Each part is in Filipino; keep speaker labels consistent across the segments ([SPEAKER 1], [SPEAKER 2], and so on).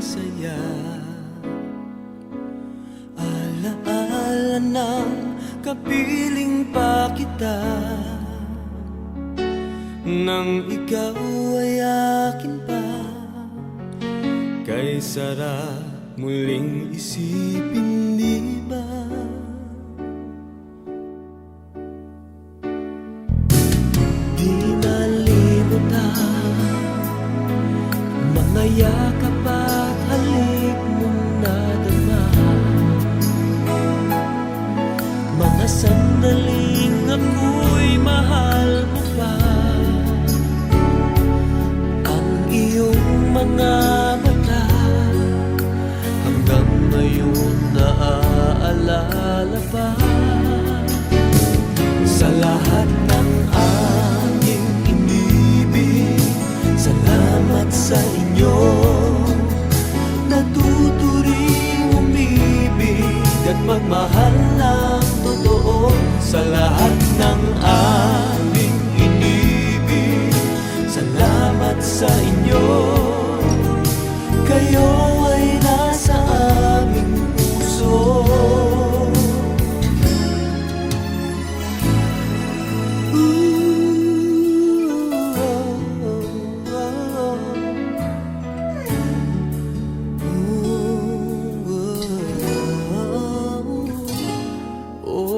[SPEAKER 1] saya. Alaala ng kapiling pa kita, nang ikaw ay akin pa. Kay sarap muling isipin, di ba? Di malimutan mga yakap at halik mong nadama, mga sandaling ako'y mahal mo pa. Ang iyong mga mata hanggang ngayon naaalala pa. Sa lahat ng aming inibig, salamat sa inyo. Natuturing umibig at magmahal ng totoo. Sa lahat ng aming inibig, salamat sa inyo. Kayo ay nasa aming puso.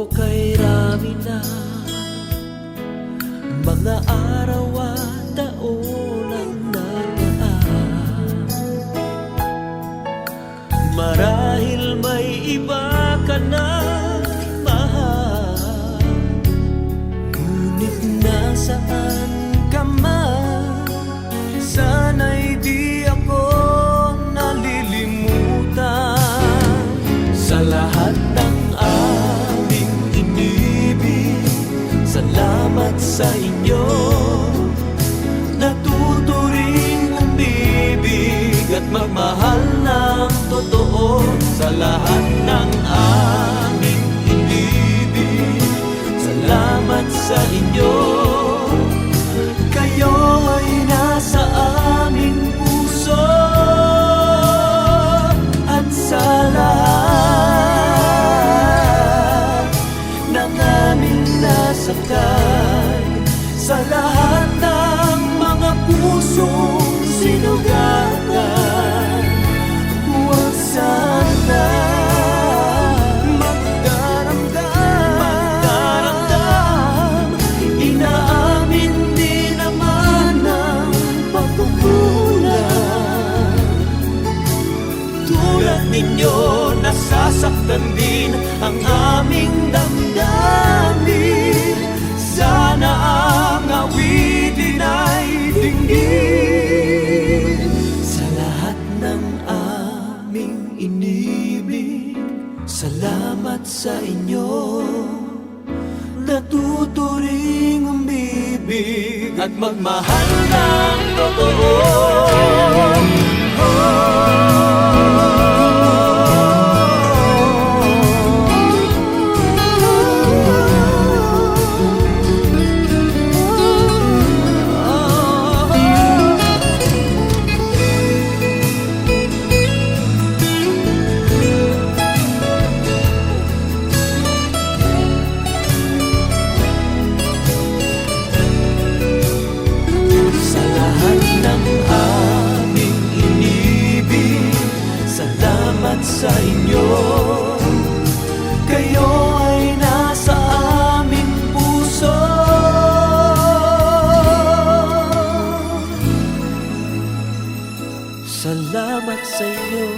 [SPEAKER 1] Kay rami na mga araw at taon ang nagaan, marahil may iba ka na mahal. Ngunit nasaan ka man, sana'y di ako nalilimutan. Sa lahat ng salamat sa inyo. Natuturing umibig at magmahal ng totoo. Sa lahat ng aming inibig, salamat sa inyo. Kayo ay nasa aming puso. At sa lahat ng aming nasaktan, sa lahat ng mga pusong sinugatan, huwag sana magdaramdam. Inaamin din naman ang pagkukulang. Tulad ninyo, nasasaktan din ang aming damdamin. Sana ang awitin ay dinggin. Sa lahat ng aming inibig, salamat sa inyo. Natuturing umibig at magmahal ng totoo. Sa inyo, kayo ay nasa aming puso. Salamat sa inyo.